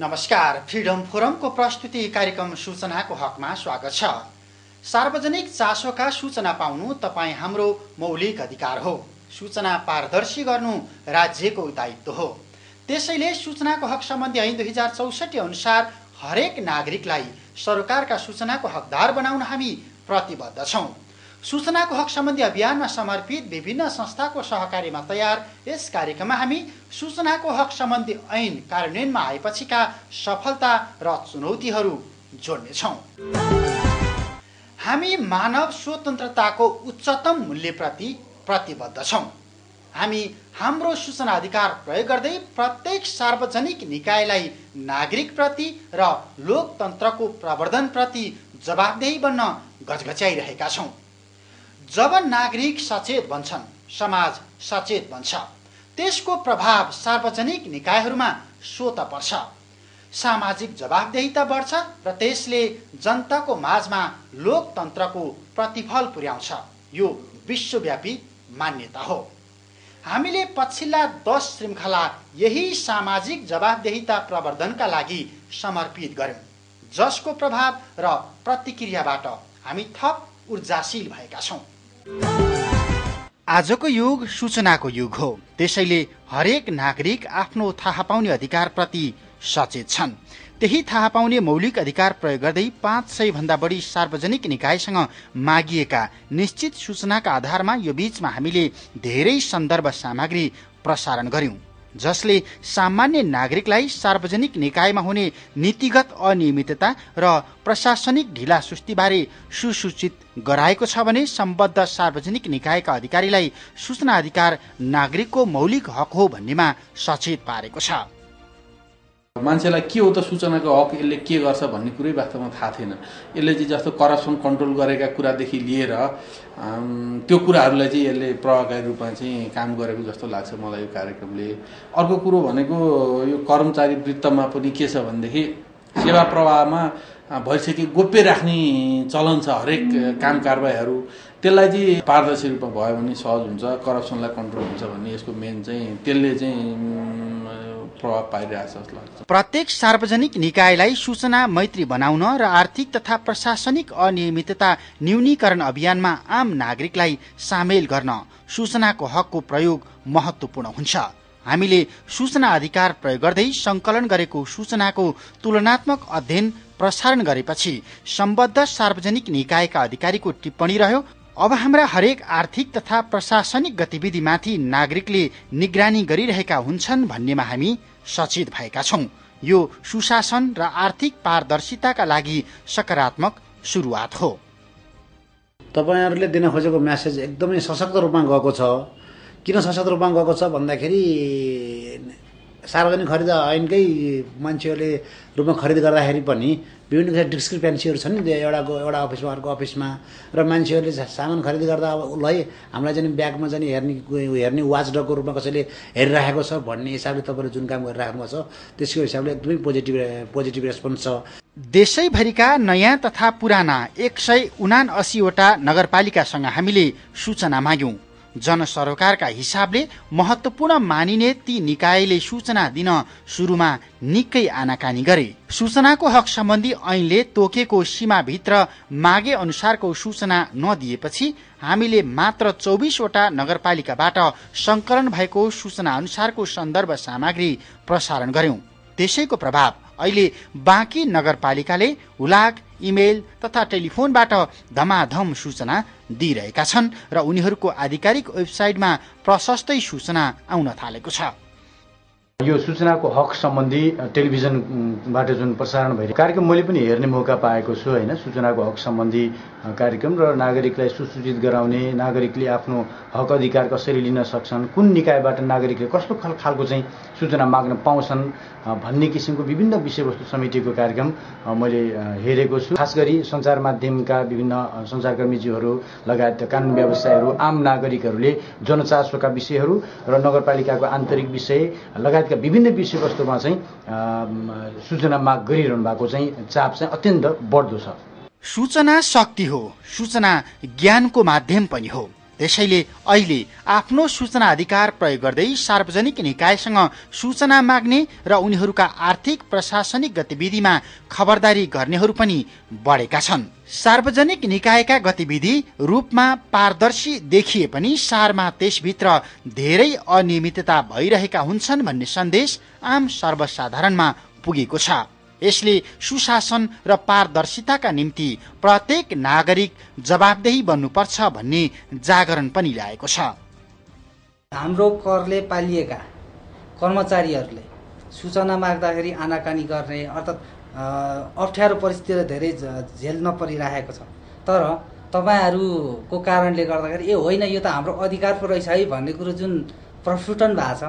नमस्कार, फ्रिडम फोरमको प्रस्तुति कार्यक्रम सूचनाको हकमा स्वागत छ। सार्वजनिक चासोका सूचना पाउनु तपाईँ हाम्रो मौलिक अधिकार हो। सूचना पारदर्शी गर्नु राज्यको दायित्व हो। त्यसैले सूचनाको हक सम्बन्धी ऐन 2064 अनुसार हरेक नागरिकलाई सरकारका सूचनाको हकदार बनाउन हामी प्रतिबद्ध छौँ। सूचनाको हक सम्बन्धी अभियानमा समर्पित विभिन्न संस्थाको सहकार्यमा तयार यस कार्यक्रममा हामी सूचनाको हक सम्बन्धी ऐन कार्यान्वयनमा आएपछिका सफलता र चुनौतीहरू जोड्नेछौँ। हामी मानव स्वतन्त्रताको उच्चतम मूल्यप्रति प्रतिबद्ध छौँ। हामी हाम्रो सूचना अधिकार प्रयोग गर्दै प्रत्येक सार्वजनिक निकायलाई नागरिकप्रति र लोकतन्त्रको प्रवर्धनप्रति जवाफदेही बन्न गजगच्याइरहेका छौँ। जब नागरिक सचेत बन्छन्, समाज सचेत बन्छ। त्यसको प्रभाव सार्वजनिक निकायहरूमा स्वत पर्छ। सामाजिक जवाफदेहिता बढ्छ र त्यसले जनताको माझमा लोकतन्त्रको प्रतिफल पुर्याउँछ। यो विश्वव्यापी मान्यता हो। हामीले पछिल्ला 10 श्रृङ्खला यही सामाजिक जवाफदेहिता प्रवर्धनका लागि समर्पित गर्यौं, जसको प्रभाव र प्रतिक्रियाबाट हामी थप ऊर्जाशील भएका छौँ। आजको युग सूचनाको युग हो। त्यसैले हरेक नागरिक आफ्नो थाहा पाउने अधिकारप्रति सचेत छन्। त्यही थाहा पाउने मौलिक अधिकार प्रयोग गर्दै 500 भन्दा बढी सार्वजनिक निकायसँग मागिएका निश्चित सूचनाका आधारमा यो बीचमा हामीले धेरै सन्दर्भ सामग्री प्रसारण गर्यौं, जसले सामान्य नागरिकलाई सार्वजनिक निकायमा हुने नीतिगत अनियमितता र प्रशासनिक ढिलासुस्तीबारे सुसूचित गराएको छ भने सम्बद्ध सार्वजनिक निकायका अधिकारीलाई सूचना अधिकार नागरिकको मौलिक हक हो भन्नेमा सचेत पारेको छ। मान्छेलाई के हो त सूचनाको हक, यसले के गर्छ भन्ने कुरै वास्तवमा थाहा थिएन। यसले चाहिँ जस्तो करप्सन कन्ट्रोल गरेका कुरादेखि लिएर त्यो कुराहरूलाई चाहिँ यसले प्रभावकारी रूपमा चाहिँ काम गरेको जस्तो लाग्छ मलाई यो कार्यक्रमले। अर्को कुरो भनेको यो कर्मचारी वृत्तमा पनि के छ भनेदेखि सेवा प्रवाहमा भइसके गोप्य राख्ने चलन छ। हरेक काम कारबाहीहरू त्यसलाई चाहिँ पारदर्शी रूपमा भयो भने सहज हुन्छ, करप्सनलाई कन्ट्रोल हुन्छ भन्ने यसको मेन चाहिँ त्यसले चाहिँ प्रभाव पाइरहेको छ जस्तो लाग्छ। प्रत्येक सार्वजनिक निकायलाई सूचना मैत्री बनाउन र आर्थिक तथा प्रशासनिक अनियमितता न्यूनीकरण अभियानमा आम नागरिकलाई सामेल गर्न सूचनाको हकको प्रयोग महत्त्वपूर्ण हुन्छ। हामीले सूचना अधिकार प्रयोग गर्दै संकलन गरेको सूचनाको तुलनात्मक अध्ययन प्रसारण गरेपछि सम्बद्ध सार्वजनिक निकायका अधिकारीको टिप्पणी रह्यो, अब हाम्रा हरेक आर्थिक तथा प्रशासनिक गतिविधिमाथि नागरिकले निगरानी गरिरहेका हुन्छन् भन्नेमा हामी सचेत भएका छौं। यो सुशासन र आर्थिक पारदर्शिताका लागि सकारात्मक सुरुवात हो। तपाईहरुले दिन खोजेको मेसेज एकदमै सशक्त रूपमा गएको छ। किन सशक्त रूपमा गएको छ भन्दाखेरि सार्वजनिक खरिद ऐनकै मान्छेहरूले रूपमा खरिद गर्दाखेरि पनि विभिन्न किसिमका डिस्क्रिपेन्सीहरू छन् नि, एउटा अफिसमा अर्को अफिसमा, र मान्छेहरूले सामान खरिद गर्दा अब उसलाई हामीलाई चाहिँ ब्यागमा चाहिँ हेर्ने वाचडगको रूपमा कसैले हेरिराखेको छ भन्ने हिसाबले तपाईँले जुन काम गरिराख्नु छ त्यसको हिसाबले एकदमै पोजिटिभ रेस्पोन्स छ। देशैभरिका नयाँ तथा पुराना 179 वटा नगरपालिकासँग हामीले सूचना माग्यौं। जनसरोकारका हिसाबले महत्त्वपूर्ण मानिने ती निकायले सूचना दिन सुरुमा निकै आनाकानी गरे। सूचनाको हक सम्बन्धी ऐनले तोकेको सीमाभित्र मागे अनुसारको सूचना नदिएपछि हामीले मात्र 24 वटा नगरपालिकाबाट संकलन भएको सूचना अनुसारको सन्दर्भ सामग्री प्रसारण गर्यौं। त्यसैको प्रभाव अहिले बाँकी नगरपालिकाले हुलाक, इमेल तथा टेलिफोनबाट धमाधम सूचना दिइरहेका छन् र उनीहरूको आधिकारिक वेबसाइटमा प्रशस्तै सूचना आउन थालेको छ। यो सूचनाको हक सम्बन्धी टेलिभिजनबाट जुन प्रसारण भइरहेको कार्यक्रम मैले पनि हेर्ने मौका पाएको छु हैन। सूचनाको हक सम्बन्धी कार्यक्रम र नागरिकलाई सुसूचित गराउने, नागरिकले आफ्नो हक अधिकार कसरी लिन सक्छन्, कुन निकायबाट नागरिकले कस्तो खालको चाहिँ सूचना माग्न पाउँछन् भन्ने किसिमको विभिन्न विषयवस्तु समेटिएको कार्यक्रम मैले हेरेको छु। खास गरी सञ्चार माध्यमका विभिन्न सञ्चारकर्मीज्यूहरू लगायत कानुन व्यवसायीहरू, आम नागरिकहरूले जनचासोका विषयहरू र नगरपालिकाको आन्तरिक विषय लगायत विभिन्न विषयवस्तुमा चाहिँ सूचना माग गरिरहनु भएको चाहिँ चाप चाहिँ अत्यन्त बढ्दो छ। सूचना शक्ति हो, सूचना ज्ञानको माध्यम पनि हो। त्यसैले अहिले आफ्नो सूचना अधिकार प्रयोग गर्दै सार्वजनिक निकायसँग सूचना माग्ने र उनीहरूका आर्थिक प्रशासनिक गतिविधिमा खबरदारी गर्नेहरू पनि बढेका छन्। सार्वजनिक निकायका गतिविधि रूपमा पारदर्शी देखिए पनि सारमा त्यसभित्र धेरै अनियमितता भइरहेका हुन्छन् भन्ने सन्देश आम सर्वसाधारणमा पुगेको छ। यसले सुशासन र पारदर्शिताका निम्ति प्रत्येक नागरिक जवाबदेही बन्नुपर्छ भन्ने जागरण पनि ल्याएको छ। हाम्रो करले पालिएका कर्मचारीहरूले सूचना माग्दाखेरि आनाकानी गर्ने अर्थात् अप्ठ्यारो परिस्थितिले धेरै झेल्न परिरहेको छ। तर तपाईहरूको कारणले गर्दाखेरि ए होइन यो त हाम्रो अधिकार पो रहेछ है भन्ने कुरो जुन प्रस्फुटन भएको छ,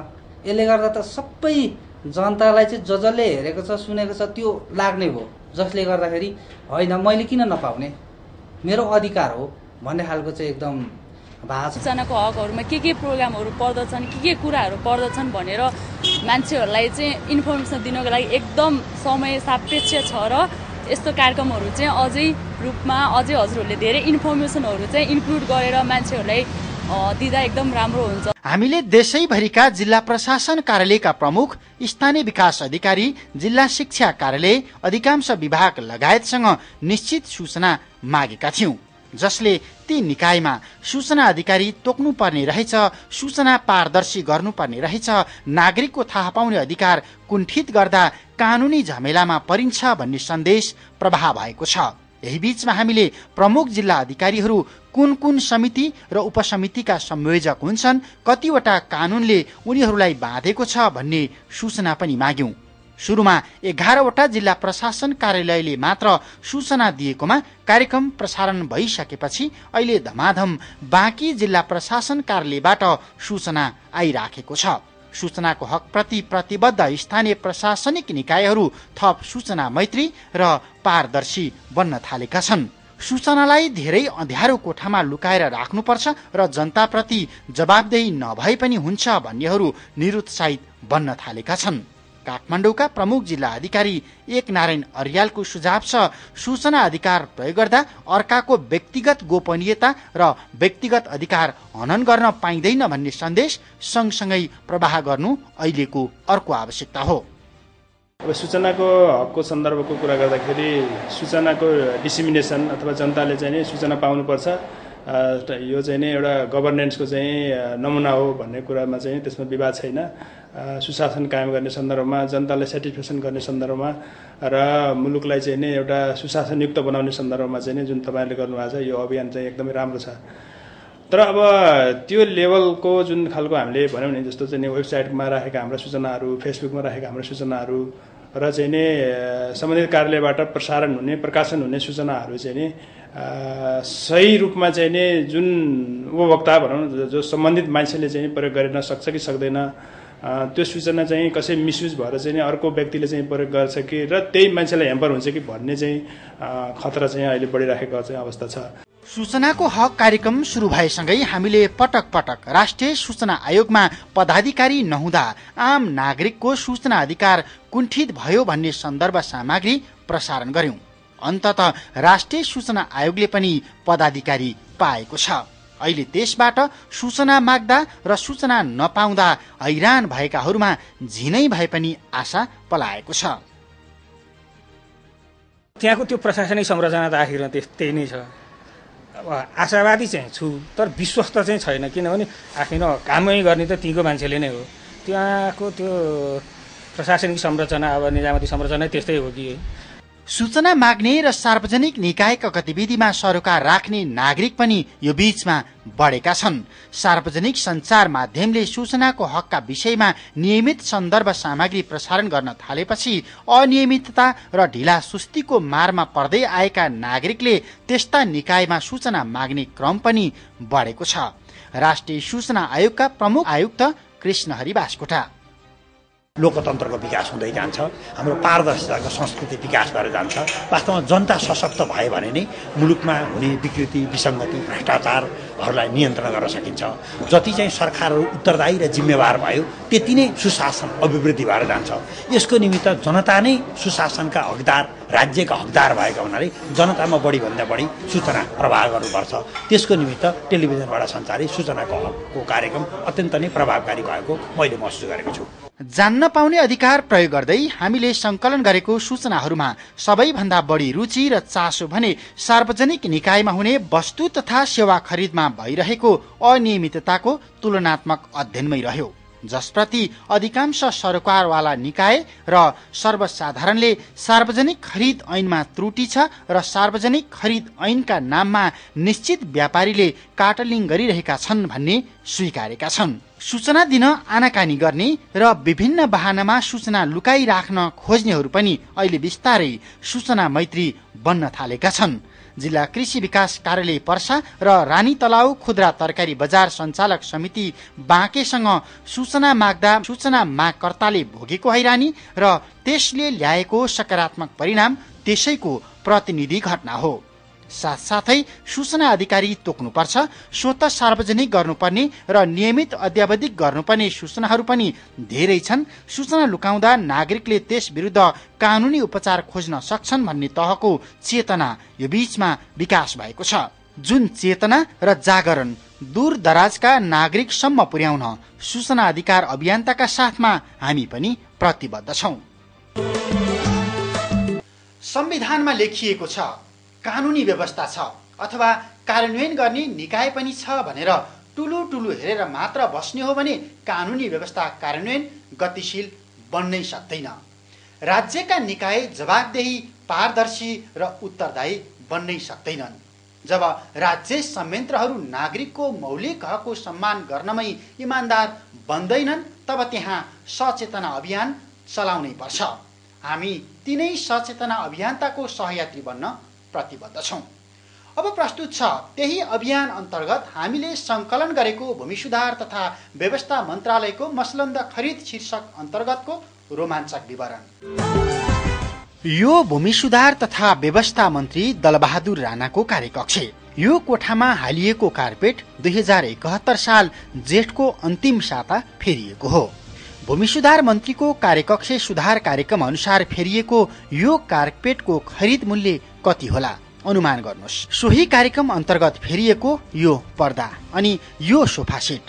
यसले गर्दा त सबै जनतालाई चाहिँ जसले हेरेको छ सुनेको छ त्यो लाग्ने भयो, जसले गर्दाखेरि होइन मैले किन नपाउने, मेरो अधिकार हो भन्ने खालको चाहिँ एकदम भएको छ। सूचनाको हकहरूमा के प्रोग्रामहरू पर्दछन्, के कुराहरू पर्दछन् भनेर मान्छेहरूलाई चाहिँ इन्फर्मेसन दिनको लागि एकदम समय सापेक्ष छ र यस्तो कार्यक्रमहरू चाहिँ अझै हजुरहरूले धेरै इन्फर्मेसनहरू चाहिँ इन्क्लुड गरेर मान्छेहरूलाई दिँदा एकदम राम्रो हुन्छ। हामीले देशैभरिका जिल्ला प्रशासन कार्यालयका प्रमुख, स्थानीय विकास अधिकारी, जिल्ला शिक्षा कार्यालय, अधिकांश विभाग लगायतसँग निश्चित सूचना मागेका थियौं, जसले ती निकायमा सूचना अधिकारी तोक्नुपर्ने रहेछ, सूचना पारदर्शी गर्नुपर्ने रहेछ, नागरिकको थाहा पाउने अधिकार कुण्ठित गर्दा कानुनी झमेलामा परिन्छ भन्ने सन्देश प्रभाव भएको छ। यही बीचमा हामीले प्रमुख जिल्ला अधिकारीहरू कुन कुन समिति र उपसमितिका संयोजक हुन्छन्, कतिवटा कानूनले उनीहरूलाई बाँधेको छ भन्ने सूचना पनि माग्यौं। सुरुमा 11वटा जिल्ला प्रशासन कार्यालयले मात्र सूचना दिएकोमा कार्यक्रम प्रसारण भइसकेपछि अहिले धमाधम बाँकी जिल्ला प्रशासन कार्यालयबाट सूचना आइराखेको छ। सूचनाको हकप्रति प्रतिबद्ध स्थानीय प्रशासनिक निकायहरू थप सूचना मैत्री र पारदर्शी बन्न थालेका छन्। सूचनालाई धेरै अँध्यारो कोठामा लुकाएर राख्नुपर्छ र जनताप्रति जवाबदेही नभए पनि हुन्छ भन्नेहरू निरुत्साहित बन्न थालेका छन्। काठमाडौँका प्रमुख जिल्ला अधिकारी एकनारायण अर्यालको सुझाव छ, सूचना अधिकार प्रयोग गर्दा अर्काको व्यक्तिगत गोपनीयता र व्यक्तिगत अधिकार हनन गर्न पाइँदैन भन्ने सन्देश सँगसँगै प्रवाह गर्नु अहिलेको अर्को आवश्यकता हो। अब सूचनाको हकको सन्दर्भको कुरा गर्दाखेरि सूचनाको डिसिमिनेसन अथवा जनताले चाहिँ नि सूचना पाउनुपर्छ, यो चाहिँ नि एउटा गभर्नेन्सको चाहिँ नमुना हो भन्ने कुरामा चाहिँ त्यसमा विवाद छैन। सुशासन कायम गर्ने सन्दर्भमा, जनतालाई सेटिस्फ्याक्सन गर्ने सन्दर्भमा र मुलुकलाई चाहिँ नि एउटा सुशासनयुक्त बनाउने सन्दर्भमा चाहिँ नि जुन तपाईँले गर्नुभएको छ यो अभियान चाहिँ एकदमै राम्रो छ। तर अब त्यो लेभलको जुन खालको हामीले भन्यौँ नि, जस्तो चाहिँ नि वेबसाइटमा राखेका हाम्रा सूचनाहरू, फेसबुकमा राखेका हाम्रा सूचनाहरू र चाहिँ नि सम्बन्धित कार्यालयबाट प्रसारण हुने, प्रकाशन हुने सूचनाहरू चाहिँ नि सही रूपमा चाहिँ नि जुन उपभोक्ता भनौँ न, जो सम्बन्धित मान्छेले चाहिँ प्रयोग गर्न सक्छ कि सक्दैन, त्यो सूचना चाहिँ कसै मिसयुज भएर चाहिँ अर्को व्यक्तिले चाहिँ प्रयोग गर्छ कि र त्यही मान्छेलाई ह्याम्पर हुन्छ कि भन्ने चाहिँ खतरा चाहिँ अहिले बढिराखेको चाहिँ अवस्था छ। सूचनाको हक कार्यक्रम सुरु भएसँगै हामीले पटक पटक राष्ट्रिय सूचना आयोगमा पदाधिकारी नहुँदा आम नागरिकको सूचना अधिकार कुण्ठित भयो भन्ने सन्दर्भ सामग्री प्रसारण गर्यौं। अन्ततः राष्ट्रिय सूचना आयोगले पनि पदाधिकारी पाएको छ। अहिले त्यसबाट सूचना माग्दा र सूचना नपाउँदा हैरान भएकाहरूमा झिनै भए पनि आशा पलाएको छ। त्यहाँको त्यो प्रशासनिक संरचना त आखिरमा त्यस्तै नै छ। अब आशावादी चाहिँ छु, तर विश्वस्त चाहिँ छैन, किनभने आखिरमा कामै गर्ने त तीको मान्छेले नै हो। त्यहाँको त्यो प्रशासनिक संरचना, अब निजामती संरचना त्यस्तै हो कि। सूचना माग्ने र सार्वजनिक निकायका गतिविधिमा सरोकार राख्ने नागरिक पनि यो बीचमा बढेका छन्। सार्वजनिक सञ्चार माध्यमले सूचनाको हकका विषयमा नियमित सन्दर्भ सामग्री प्रसारण गर्न थालेपछि अनियमितता र ढिला सुस्तीको मारमा पर्दै आएका नागरिकले त्यस्ता निकायमा सूचना माग्ने क्रम पनि बढेको छ। राष्ट्रिय सूचना आयोगका प्रमुख आयुक्त कृष्णहरि बास्कोटा, लोकतन्त्रको विकास हुँदै जान्छ, हाम्रो पारदर्शिताको संस्कृति विकास भएर जान्छ। वास्तवमा जनता सशक्त भयो भने नै मुलुकमा हुने विकृति, विसङ्गति, भ्रष्टाचारहरूलाई नियन्त्रण गर्न सकिन्छ। जति चाहिँ सरकारहरू उत्तरदायी र जिम्मेवार भयो त्यति नै सुशासन अभिवृद्धि भएर जान्छ। यसको निमित्त जनता नै सुशासनका हकदार राज्यका हकदार भएका हुनाले जनतामा बढीभन्दा बढी सूचना प्रवाह गर्नुपर्छ। त्यसको निमित्त टेलिभिजनबाट सञ्चालित सूचनाको हकको कार्यक्रम अत्यन्त नै प्रभावकारी भएको मैले महसुस गरेको छु। जान्न पाउने अधिकार प्रयोग गर्दै हामीले सङ्कलन गरेको सूचनाहरूमा सबैभन्दा बढी रुचि र चासो भने सार्वजनिक निकायमा हुने वस्तु तथा सेवा खरिदमा भइरहेको अनियमितताको तुलनात्मक अध्ययनमै रह्यो, जसप्रति अधिकांश सरकारवाला निकाय र सर्वसाधारणले सार्वजनिक खरिद ऐनमा त्रुटि छ र सार्वजनिक खरिद ऐनका नाममा निश्चित व्यापारीले काटलिङ गरिरहेका छन् भन्ने स्वीकारेका छन्। सूचना दिन आनाकानी गर्ने र विभिन्न बहानामा सूचना लुकाइराख्न खोज्नेहरू पनि अहिले बिस्तारै सूचना मैत्री बन्न थालेका छन्। जिल्ला कृषि विकास कार्यालय पर्सा र रानी तलाउ खुद्रा तरकारी बजार सञ्चालक समिति बाँकेसँग सूचना माग्दा सूचना मागकर्ताले भोगेको हैरानी र त्यसले ल्याएको सकारात्मक परिणाम त्यसैको प्रतिनिधि घटना हो। साथसाथै सूचना अधिकारी तोक्नुपर्छ, स्वतः सार्वजनिक गर्नुपर्ने र नियमित अद्यावधिक गर्नुपर्ने सूचनाहरू पनि धेरै छन्। सूचना लुकाउँदा नागरिकले त्यस विरुद्ध कानुनी उपचार खोज्न सक्छन् भन्ने तहको चेतना यो बीचमा विकास भएको छ, जुन चेतना र जागरण दूर दराजका नागरिकसम्म पुर्याउन सूचना अधिकार अभियन्ताका साथमा हामी पनि प्रतिबद्ध छौं। संविधानमा लेखिएको छ कानुनी व्यवस्था छ अथवा कार्यान्वयन गर्ने निकाय पनि छ भनेर टुलु हेरेर मात्र बस्ने हो भने कानुनी व्यवस्था कार्यान्वयन गतिशील बन्नै सक्दैन। राज्यका निकाय जवाबदेही, पारदर्शी र उत्तरदायी बन्नै सक्दैनन्। जब राज्य संयन्त्रहरू नागरिकको मौलिक हकको सम्मान गर्नमै इमान्दार बन्दैनन् तब त्यहाँ सचेतना अभियान चलाउनै पर्छ। हामी तिनै सचेतना अभियान्ताको सहयात्री बन्न प्रतिबद्ध छौं। अब प्रस्तुत छ त्यही अभियान अन्तर्गत हामीले संकलन गरेको भूमि सुधार तथा व्यवस्था मन्त्रालयको मसलन्द खरिद शीर्षक अन्तर्गतको रोमाञ्चक विवरण। यो भूमि सुधार तथा व्यवस्था मन्त्री दलबहादुर राणाको कार्यकक्ष। यो कोठामा हालिएको कार्पेट 2071 साल जेठको अन्तिम साता फेरिएको हो। भूमि सुधार मन्त्रीको कार्यकक्ष सुधार कार्यक्रम अनुसार फेरिएको यो कार्पेटको खरिद मूल्य कति होला अनुमान गर्नुहोस्। सोही कार्यक्रम अन्तर्गत फेरिएको यो पर्दा अनि यो सोफा सेट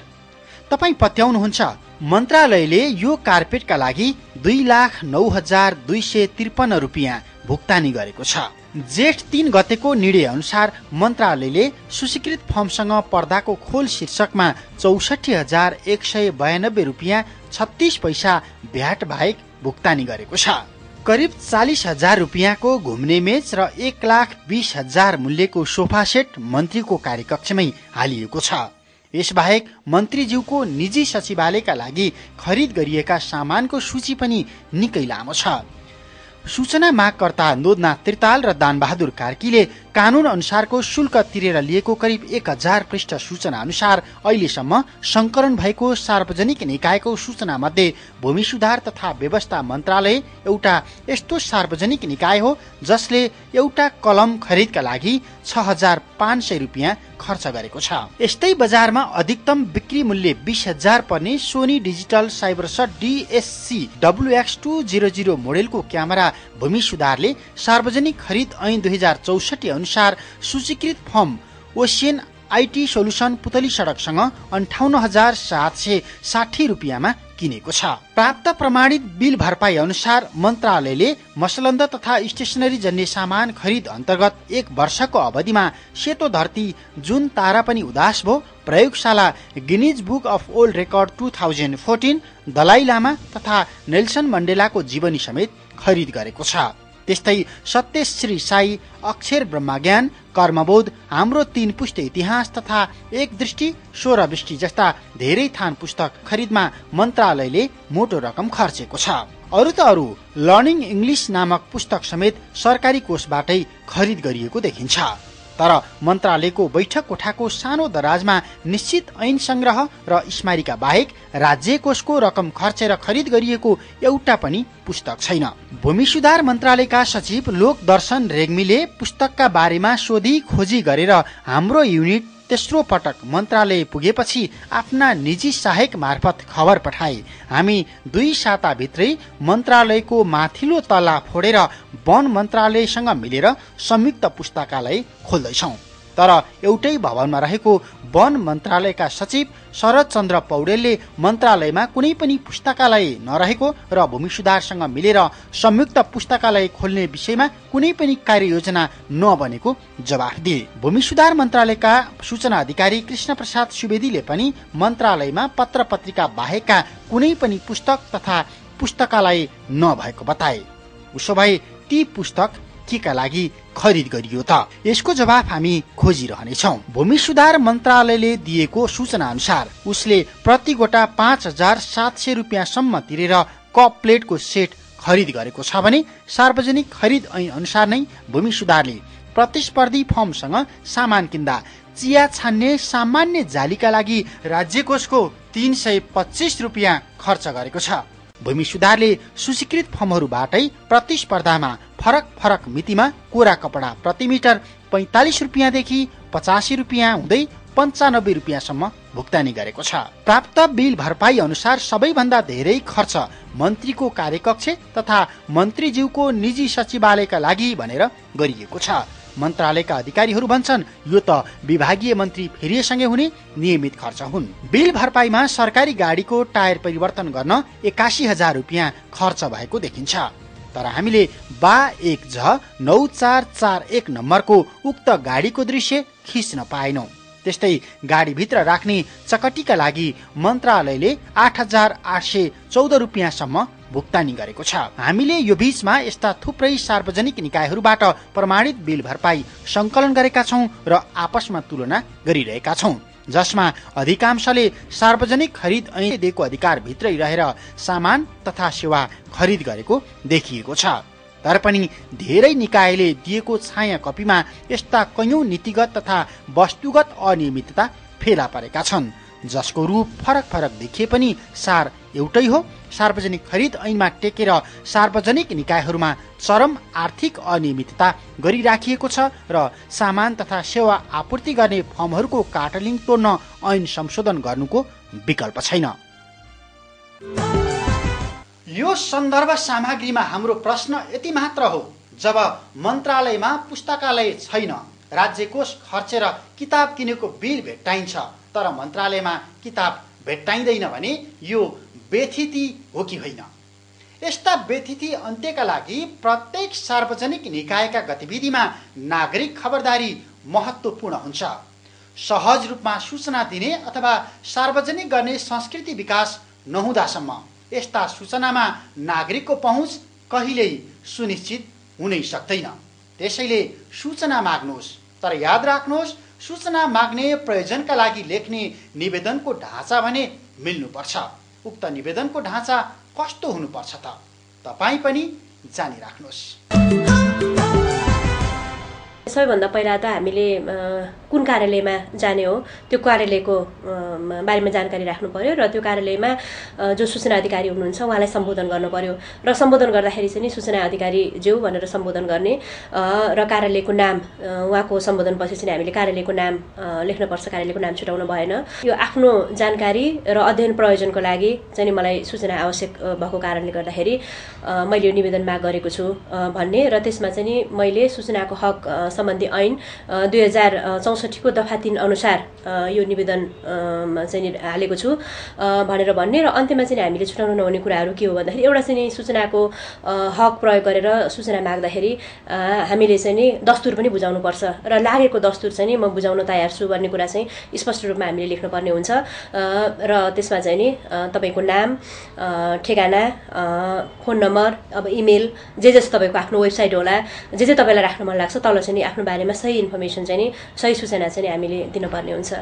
तपाईँ पत्याउनुहुन्छ मन्त्रालयले यो कार्पेटका लागि 2,09,253 रुपियाँ भुक्तानी गरेको छ। जेठ 3 गतेको निर्णय अनुसार मन्त्रालयले सूचीकृत फर्मसँग पर्दाको खोल शीर्षकमा 64,192 रुपियाँ 36 पैसा भ्याट बाहेक भुक्तानी गरेको छ। करिब 40,000 रुपियाँको घुम्ने मेच र 1,20,000 मूल्यको सोफा सेट मन्त्रीको कार्यकक्षमै हालिएको छ। यसबाहेक मन्त्रीज्यूको निजी सचिवालयका लागि खरिद गरिएका सामानको सूची पनि निकै लामो छ। सूचना मागकर्ता नोदनाथ त्रिताल र दानबहादुर कार्कीले कानून अनुसारको शुल्क तिरेर लिएको करिब 1,000 पृष्ठ सूचना अनुसार अहिलेसम्म संकलन भएको सार्वजनिक निकायको सूचना मध्ये भूमि सुधार तथा व्यवस्था मन्त्रालय एउटा यस्तो सार्वजनिक निकाय हो जसले एउटा कलम खरिदका लागि 6,500 रुपियाँ खर्च गरेको छ। यस्तै बजारमा अधिकतम बिक्री मूल्य 20,000 पर्ने Sony digital cybershot DSC WX200 मोडेलको क्यामेरा भूमि सुधारले सार्वजनिक खरिद ऐन 2064 अनुसार सूचीकृत फर्म ओसियन IT सोल्युसन पुतली सडकसँग 58,760 रुपियाँमा किनेको छ। प्राप्त प्रमाणित बिल भरपाई अनुसार मन्त्रालयले मसलन्द तथा स्टेशनरी जन्य सामान खरिद अन्तर्गत 1 वर्षको अवधिमा सेतो धरती, जुन तारा पनि उदास भो, प्रयोगशाला, Guinness book of world record 2014, Dalai Lama तथा नेल्सन मण्डेलाको जीवनी समेत खरिद गरेको छ। त्यस्तै सत्य श्री साई, अक्षर ब्रह्मज्ञान, कर्मबोध, हाम्रो 3 पुष्ट इतिहास तथा एक दृष्टि 16 दृष्टि जस्ता धेरै थान पुस्तक खरिदमा मन्त्रालयले मोटो रकम खर्चेको छ। अरू त अरू लर्निङ इङ्ग्लिस नामक पुस्तक समेत सरकारी कोषबाटै खरिद गरिएको देखिन्छ। तर मन्त्रालयको बैठक कोठाको सानो दराजमा निश्चित ऐन संग्रह र स्मारिका बाहेक राज्य कोषको रकम खर्चेर खरिद गरिएको एउटा पनि पुस्तक छैन। भूमि सुधार मन्त्रालयका सचिव लोक दर्शन रेग्मीले पुस्तकका बारेमा सोधी खोजी गरेर हाम्रो युनिट तेस्रो पटक मन्त्रालय पुगेपछि आफ्ना निजी सहायक मार्फत खबर पठाए। हामी 2 साताभित्रै मन्त्रालयको माथिल्लो तला फोडेर वन मन्त्रालयसँग मिलेर संयुक्त पुस्तकालय खोल्दैछौँ। तर एउटै भवनमा रहेको वन मन्त्रालयका सचिव शरद चन्द्र पौडेलले मन्त्रालयमा कुनै पनि पुस्तकालय नरहेको र भूमि सुधारसँग मिलेर संयुक्त पुस्तकालय खोल्ने विषयमा कुनै पनि कार्ययोजना नबनेको जवाफ दिए। भूमि सुधार मन्त्रालयका सूचना अधिकारी कृष्ण प्रसाद सुवेदीले पनि मन्त्रालयमा पत्र पत्रिका बाहेकका कुनै पनि पुस्तक तथा पुस्तकालय नभएको बताए। उसो भए ती पुस्तक केका लागि खरिद गरियो त? यसको जवाफ हामी खोजिरहनेछौँ। भूमि सुधार मन्त्रालयले दिएको सूचना अनुसार उसले प्रति गोटा 5,700 रुपियाँसम्म तिरेर कप प्लेटको सेट खरिद गरेको छ भने सार्वजनिक खरिद ऐन अनुसार नै भूमि सुधारले प्रतिस्पर्धी फर्मसँग सामान किन्दा चिया छान्ने सामान्य जालीका लागि राज्य कोषको 325 रुपियाँ खर्च गरेको छ। भूमि सुधारले सूचीकृत फर्महरूबाटै प्रतिस्पर्धामा फरक फरक मितिमा कोरा कपडा प्रति मिटर 45 रुपियाँदेखि 85 रुपियाँ हुँदै 95 रुपियाँसम्म भुक्तानी गरेको छ। प्राप्त बिल भरपाई अनुसार सबैभन्दा धेरै खर्च मन्त्रीको कार्यकक्ष तथा मन्त्रीज्यूको निजी सचिवालयका लागि भनेर गरिएको छ। मन्त्रालयका अधिकारीहरू भन्छन् यो त विभागीय मन्त्री फेरिएसँगै हुने नियमित खर्च हुन्। बिल भरपाईमा सरकारी गाडीको टायर परिवर्तन गर्न 81,000 रुपियाँ खर्च भएको देखिन्छ। तर हामीले 929441 नम्बरको उक्त गाडीको दृश्य खिच्न पाएनौं। त्यस्तै गाडीभित्र राख्ने चकटीका लागि मन्त्रालयले 8,814 रुपियाँसम्म भुक्तानी गरेको छ। हामीले यो बीचमा यस्ता थुप्रै सार्वजनिक निकायहरूबाट प्रमाणित बिल भरपाई संकलन गरेका छौं र आपसमा तुलना गरिरहेका छौं, जसमा अधिकांशले सार्वजनिक खरिद ऐन दिएको अधिकार भित्रै रहेर सामान तथा सेवा खरिद गरेको देखिएको छ। तर पनि धेरै निकायले दिएको छाया कपीमा यस्ता कैयौं नीतिगत तथा वस्तुगत अनियमितता फेला परेका छन्, जसको रूप फरक फरक देखिए पनि सार एउटै हो। सार्वजनिक खरिद ऐनमा टेकेर सार्वजनिक निकायहरूमा चरम आर्थिक अनियमितता गरिराखिएको छ र सामान तथा सेवा आपूर्ति गर्ने फर्महरूको काटलिङ तोड्न ऐन संशोधन गर्नुको विकल्प छैन। यो सन्दर्भ सामग्रीमा हाम्रो प्रश्न यति मात्र हो, जब मन्त्रालयमा पुस्तकालय छैन, राज्य कोष खर्चेर किताब किनेको बिल भेट्टाइन्छ तर मन्त्रालयमा किताब भेट्टाइँदैन भने यो बेथिति हो कि होइन? यस्ता बेथिति अन्त्यका लागि प्रत्येक सार्वजनिक निकायका गतिविधिमा नागरिक खबरदारी महत्त्वपूर्ण हुन्छ। सहज रूपमा सूचना दिने अथवा सार्वजनिक गर्ने संस्कृति विकास नहुँदासम्म यस्ता सूचनामा नागरिकको पहुँच कहिल्यै सुनिश्चित हुनै सक्दैन। त्यसैले सूचना माग्नुहोस्, तर याद राख्नुहोस्, सूचना माग्ने प्रयोजनका लागि लेख्ने निवेदनको ढाँचा भने मिल्नुपर्छ। उक्त निवेदनको ढाँचा कस्तो हुनुपर्छ त? तपाईँ पनि जानिराख्नुहोस्। सबैभन्दा पहिला त हामीले कुन कार्यालयमा जाने हो त्यो कार्यालयको बारेमा जानकारी राख्नु पर्यो र त्यो कार्यालयमा जो सूचना अधिकारी हुनुहुन्छ उहाँलाई सम्बोधन गर्नु पर्यो र सम्बोधन गर्दाखेरि चाहिँ सूचना अधिकारी ज्यू भनेर सम्बोधन गर्ने र कार्यालयको नाम उहाँको सम्बोधनपछि चाहिँ हामीले कार्यालयको नाम लेख्नुपर्छ। कार्यालयको नाम छुटाउनु भएन। यो आफ्नो जानकारी र अध्ययन प्रयोजनको लागि चाहिँ मलाई सूचना आवश्यक भएको कारणले गर्दाखेरि मैले यो निवेदन माग गरेको छु भन्ने र त्यसमा चाहिँ मैले सूचनाको हक सम्बन्धी ऐन 2064 को दफा 3 अनुसार यो निवेदन चाहिँ हालेको छु भनेर भन्ने र अन्त्यमा चाहिँ हामीले छुटाउन नहुने कुराहरू के हो भन्दाखेरि एउटा चाहिँ सूचनाको हक प्रयोग गरेर सूचना माग्दाखेरि हामीले चाहिँ नि दस्तुर पनि बुझाउनु पर्छ र लागेको दस्तुर चाहिँ नि म बुझाउन तयार छु भन्ने कुरा चाहिँ स्पष्ट रूपमा हामीले लेख्नुपर्ने हुन्छ र त्यसमा चाहिँ नि तपाईको नाम, ठेगाना, फोन नम्बर, अब इमेल जे तपाईको आफ्नो वेबसाइट होला जे तपाईलाई राख्न मन लाग्छ तल चाहिँ आफ्नो बारेमा सही इन्फर्मेसन चाहिँ नि सही सूचना चाहिँ हामीले दिनुपर्ने हुन्छ।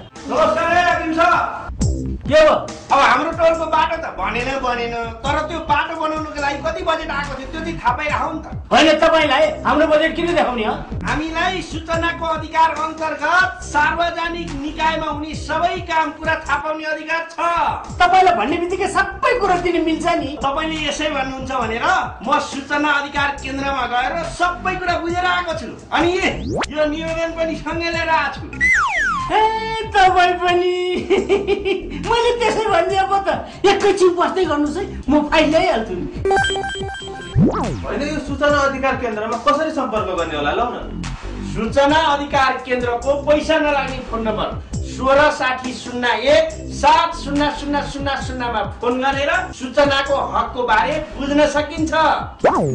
के हो अब हाम्रो टोलको बाटो त बनेन तर त्यो बाटो बनाउनको लागि कति बजेट आएको थियो त्यो चाहिँ थाहा पाइराखौँ नि त। होइन तपाईलाई हाम्रो बजेट किन देखाउने हो? हामीलाई सूचनाको अधिकार अन्तर्गत सार्वजनिक निकायमा हुने सबै काम कुरा थाहा पाउने अधिकार छ। तपाईलाई भन्ने बित्तिकै सबै कुरा दिन मिल्छ नि? तपाईले यसै भन्नुहुन्छ भनेर म सूचना अधिकार केन्द्रमा गएर सबै कुरा बुझेर आएको छु अनि यो निवेदन पनि सँगै लिएर आएको छु। तपाईँ पनि मैले त्यसै भनिदिएको त एकैछिन बस्दै गर्नुहोस् है, म फाइल ल्याइहाल्छु नि। होइन यो सूचना अधिकार केन्द्रमा कसरी सम्पर्क गर्ने होला लौ न। सूचना अधिकार केन्द्रको पैसा नलाग्ने फोन नम्बर 1660017000 मा फोन गरेर सूचनाको हकको बारे बुझ्न सकिन्छ।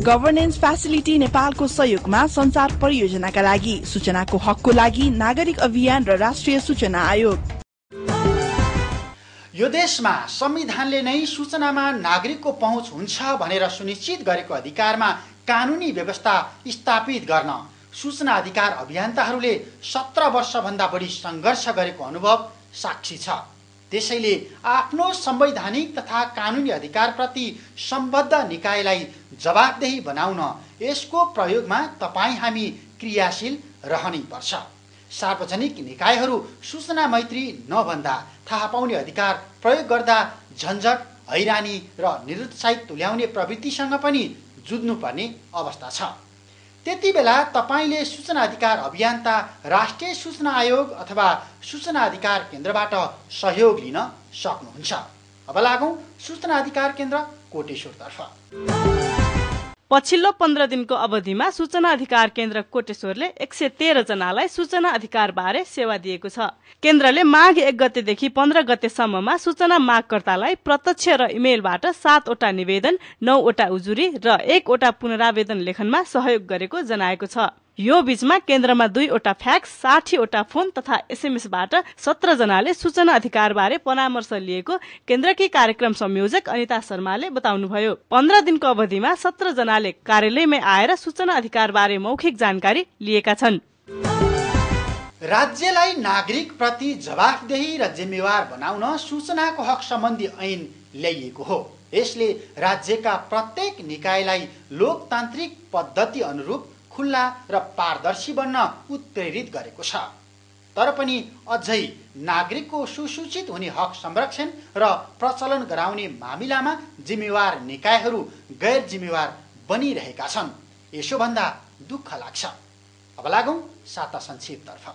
गभर्नेन्स फ्यासिलिटी नेपालको सहयोगमा संचार परियोजनाका लागि सूचनाको हकको लागि नागरिक अभियान र राष्ट्रिय सूचना आयोग। यो देशमा संविधानले नै सूचनामा नागरिकको पहुँच हुन्छ भनेर सुनिश्चित गरेको अधिकारमा कानुनी व्यवस्था स्थापित गर्न सूचना अधिकार अभियन्ताहरूले 17 वर्षभन्दा बढी सङ्घर्ष गरेको अनुभव साक्षी छ। त्यसैले आफ्नो संवैधानिक तथा कानुनी अधिकारप्रति सम्बद्ध निकायलाई जवाफदेही बनाउन यसको प्रयोगमा तपाईँ हामी क्रियाशील रहनै पर्छ। सार्वजनिक निकायहरू सूचना मैत्री नभन्दा थाहा पाउने अधिकार प्रयोग गर्दा झन्झट, हैरानी र निरुत्साहित तुल्याउने प्रवृत्तिसँग पनि जुझ्नुपर्ने अवस्था छ। त्यति बेला तपाईले सूचना अधिकार अभियन्ता राष्ट्रिय सूचना आयोग अथवा सूचना अधिकार केन्द्रबाट सहयोग लिन सक्नुहुन्छ। अब लागौं सूचना अधिकार केन्द्र कोटेश्वरतर्फ। पछिल्लो 15 दिनको अवधिमा सूचना अधिकार केन्द्र कोटेश्वरले 113 जनालाई सूचना अधिकार बारे सेवा दिएको छ। केन्द्रले माघ 1 गतेदेखि 15 गतेसम्ममा सूचना मागकर्तालाई प्रत्यक्ष र इमेलबाट 7 वटा निवेदन, 9 वटा उजुरी र 1 वटा पुनरावेदन लेखनमा सहयोग गरेको जनाएको छ। यो बीचमा केन्द्रमा 2 वटा फ्याक्स, 60 वटा फोन तथा एसएमएसबाट 17 जनाले सूचना अधिकार बारे परामर्श लिएको केन्द्रकी कार्यक्रम संयोजक अनिता शर्माले बताउनुभयो। 15 दिनको अवधिमा 17 जनाले कार्यालयमै आएर सूचना अधिकार बारे मौखिक जानकारी लिएका छन्। राज्यलाई नागरिक प्रति जवाफदेही र जिम्मेवार बनाउन सूचनाको हक सम्बन्धी ऐन ल्याइएको हो। यसले राज्यका प्रत्येक निकायलाई लोकतान्त्रिक पद्धति अनुरूप खुल्ला र पारदर्शी बन्न उत्प्रेरित गरेको छ। तर पनि अझै नागरिकको सुसूचित हुने हक संरक्षण र प्रचलन गराउने मामिलामा जिम्मेवार निकायहरू गैर जिम्मेवार बनिरहेका छन्। यसो भन्दा दुःख लाग्छ। अब लागौं साता संक्षेपतर्फ।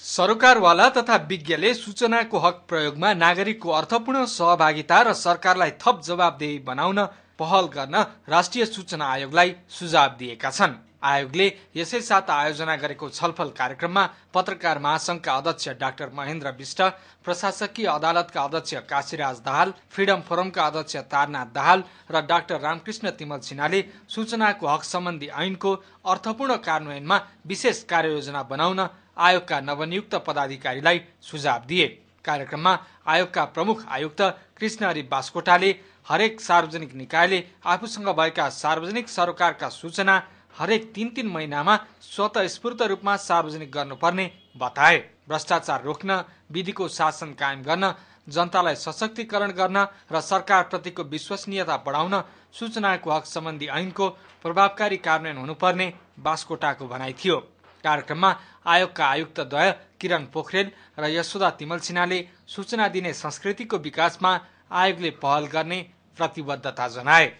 सरकारवाला तथा विज्ञले सूचनाको हक प्रयोगमा नागरिकको अर्थपूर्ण सहभागिता र सरकारलाई थप जवाबदेही बनाउन पहल गर्न राष्ट्रिय सूचना आयोगलाई सुझाव दिएका छन्। आयोगले यसै साथ आयोजना गरेको छलफल कार्यक्रममा पत्रकार महासंघका अध्यक्ष डाक्टर महेन्द्र विष्ट, प्रशासकीय अदालतका अध्यक्ष काशीराज दाहाल, फ्रिडम फोरमका अध्यक्ष तारनाथ दाहाल र डाक्टर रामकृष्ण तिमल सिन्हाले सूचनाको हक सम्बन्धी ऐनको अर्थपूर्ण कार्यान्वयनमा विशेष कार्ययोजना बनाउन आयोगका नवनियुक्त पदाधिकारीलाई सुझाव दिए। कार्यक्रममा आयोगका प्रमुख आयुक्त कृष्णहरि बास्कोटाले हरेक सार्वजनिक निकायले आफूसँग भएका सार्वजनिक सरोकारका सूचना हरेक 3-3 महिनामा स्वतःस्फूर्त रूपमा सार्वजनिक गर्नुपर्ने बताए। भ्रष्टाचार रोक्न, विधिको शासन कायम गर्न, जनतालाई सशक्तिकरण गर्न र सरकारप्रतिको विश्वसनीयता बढाउन सूचनाको हक सम्बन्धी ऐनको प्रभावकारी कार्यान्वयन हुनुपर्ने बास्कोटाको भनाइ थियो। कार्यक्रममा आयोगका आयुक्तद्वय किरण पोखरेल र यशोदा तिमल सिन्हाले सूचना दिने संस्कृतिको विकासमा आयोगले पहल गर्ने प्रतिबद्धता जनाए।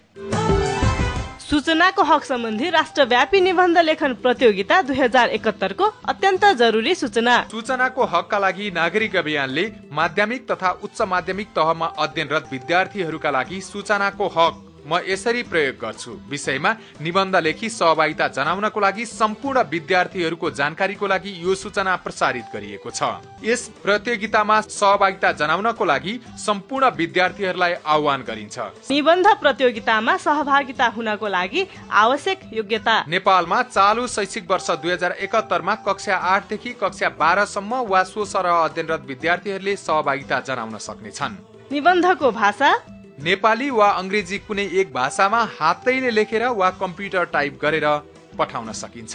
सूचनाको हक सम्बन्धी राष्ट्रव्यापी निबन्ध लेखन प्रतियोगिता 2071 को अत्यन्त जरुरी सूचना। सूचनाको हकका लागि नागरिक अभियानले माध्यमिक तथा उच्च माध्यमिक तहमा अध्ययनरत विद्यार्थीहरूका लागि सूचनाको हक म यसरी प्रयोग गर्छु विषयमा निबन्ध लेखी सहभागिता जनाउनको लागि सम्पूर्ण विद्यार्थीहरूको जानकारीको लागि यो सूचना प्रसारित गरिएको छ। यस प्रतियोगितामा सहभागिता जनाउनको लागि सम्पूर्ण विद्यार्थीहरूलाई आह्वान गरिन्छ। निबन्ध प्रतियोगितामा सहभागिता हुनको लागि आवश्यक योग्यता: नेपालमा चालु शैक्षिक वर्ष 2071 मा कक्षा 8 देखि कक्षा 12 सम्म वा सो सरह अध्ययनरत विद्यार्थीहरूले सहभागिता जनाउन सक्नेछन्। निबन्धको भाषा नेपाली वा अंग्रेजी कुनै एक भाषामा हातैले लेखेर वा कम्प्युटर टाइप गरेर पठाउन सकिन्छ।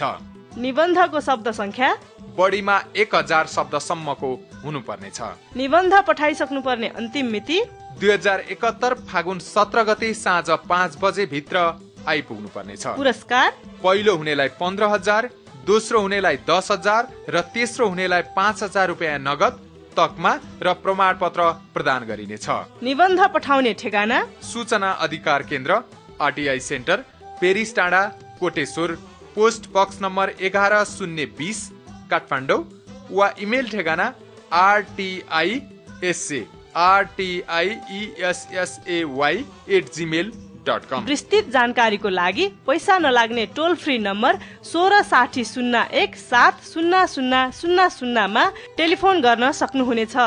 निबन्धको शब्द संख्या बढीमा 1000 शब्दसम्मको हुनुपर्नेछ। निबन्ध पठाइसक्नुपर्ने अन्तिम मिति 2071 फागुन 17 गते साँझ 5 बजे भित्र आइपुग्नु पर्नेछ। पुरस्कार: पहिलो हुनेलाई 15,000, दोस्रो हुनेलाई 10,000 र तेस्रो हुनेलाई 5,000 रुपैयाँ नगद, तकमा र प्रमाणपत्र प्रदान गरिनेछ। निबन्ध पठाउने ठेगाना: सूचना अधिकार केन्द्र, RTI centre, Paris Tadha, Koteshwor, post box number 11020 Kathmandu वा इमेल ठेगाना rtiessay@gmail.com। .com। विस्तृत जानकारीको लागि पैसा नलाग्ने टोल फ्री नम्बर 1660170000 मा टेलिफोन गर्न सक्नुहुनेछ।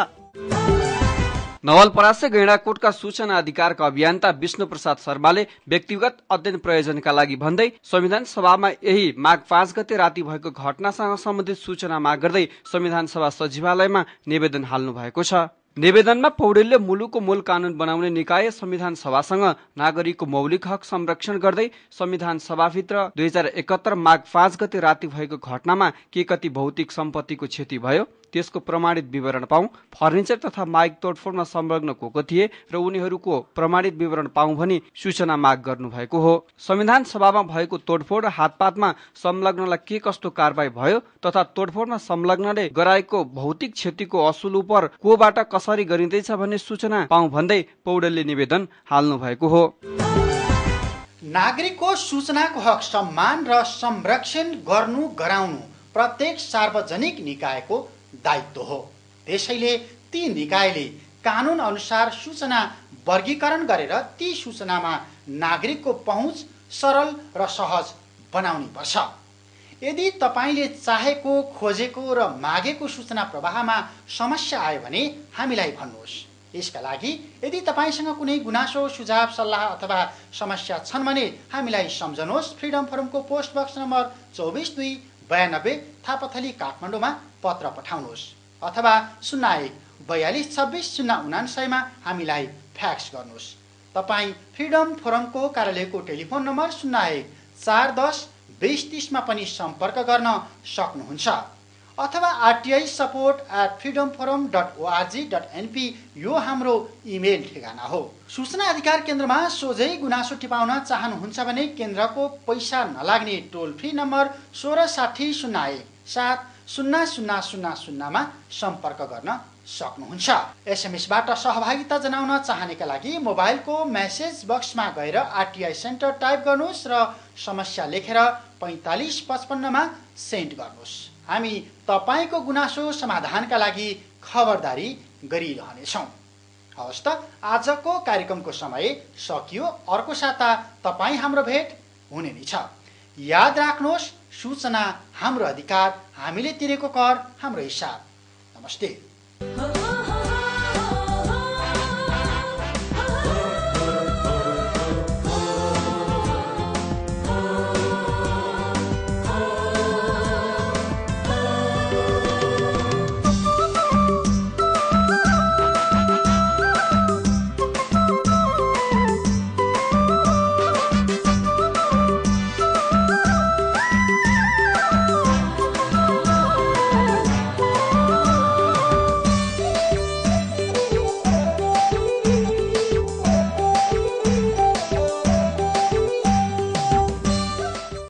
नवलपरासी गैंडाकोटका सूचना अधिकारका अभियन्ता विष्णु प्रसाद शर्माले व्यक्तिगत अध्ययन प्रयोजनका लागि भन्दै संविधान सभामा यही माघ 5 गते राति भएको घटनासँग सम्बन्धित सूचना माग गर्दै संविधान सभा सचिवालयमा निवेदन हाल्नु भएको छ। निवेदनमा पौडेलले मुलुकको मूल कानून बनाउने निकाय संविधान सभासँग नागरिकको मौलिक हक संरक्षण गर्दै संविधान सभाभित्र 2071 माघ 5 गते राति भएको घटनामा के कति भौतिक सम्पत्तिको क्षति भयो त्यसको प्रमाणित विवरण पाऊँ, फर्निचर तथा माइक तोडफोडमा संलग्न को थिए र उनीहरूको प्रमाणित विवरण पाऊँ भनी सूचना माग गर्नुभएको हो। संविधान सभामा भएको तोडफोड र हातपातमा संलग्नलाई के कस्तो कारबाही भयो तथा तोडफोडमा संलग्नले गराएको भौतिक क्षतिको असुल उपर कोबाट कसरी गरिँदैछ भन्ने सूचना पाऊँ भन्दै पौडेलले निवेदन हाल्नु भएको हो। नागरिकको सूचनाको हक सम्मान र संरक्षण गर्नु गराउनु प्रत्येक सार्वजनिक निकायको दायित्व हो। त्यसैले ती निकायले कानून अनुसार सूचना वर्गीकरण गरेर ती सूचनामा नागरिकको पहुँच सरल र सहज बनाउनु पर्छ। यदि तपाईले चाहेको, खोजेको र मागेको सूचना प्रवाहमा समस्या आयो भने हामीलाई भन्नुहोस्। यसका लागि यदि तपाईसँग कुनै गुनासो, सुझाव, सल्लाह अथवा समस्या छन् भने हामीलाई सम्झनुहोस्। Freedom फोरमको post box number 24/292 Thapathali काठमाडौँमा पत्र पठाउनुहोस् अथवा 01-4226-099 मा हामीलाई फ्याक्स गर्नुहोस्। तपाईँ फ्रिडम फोरमको कार्यालयको टेलिफोन नम्बर 01-410-2030 मा पनि सम्पर्क गर्न सक्नुहुन्छ अथवा rti support@freedomforum.org.np यो हाम्रो इमेल ठेगाना हो। सूचना अधिकार केन्द्रमा सोझै गुनासो टिपाउन चाहनुहुन्छ भने केन्द्रको पैसा नलाग्ने टोल फ्री नम्बर 1660-01-70000 मा सम्पर्क गर्न सक्नुहुन्छ। एसएमएसबाट सहभागिता जनाउन चाहनेका लागि मोबाइलको मेसेज बक्समा गएर आरटीआई सेन्टर टाइप गर्नुहोस् र समस्या लेखेर 4555 मा सेन्ड गर्नुहोस्। हामी तपाईको गुनासो समाधानका लागि खबरदारी गरिरहनेछौँ। हवस् त, आजको कार्यक्रमको समय सकियो। अर्को साता तपाईँ हाम्रो भेट हुने नै छ। याद राख्नुहोस्, सूचना हाम्रो अधिकार, हामीले तिरेको कर हाम्रो हिसाब। नमस्ते।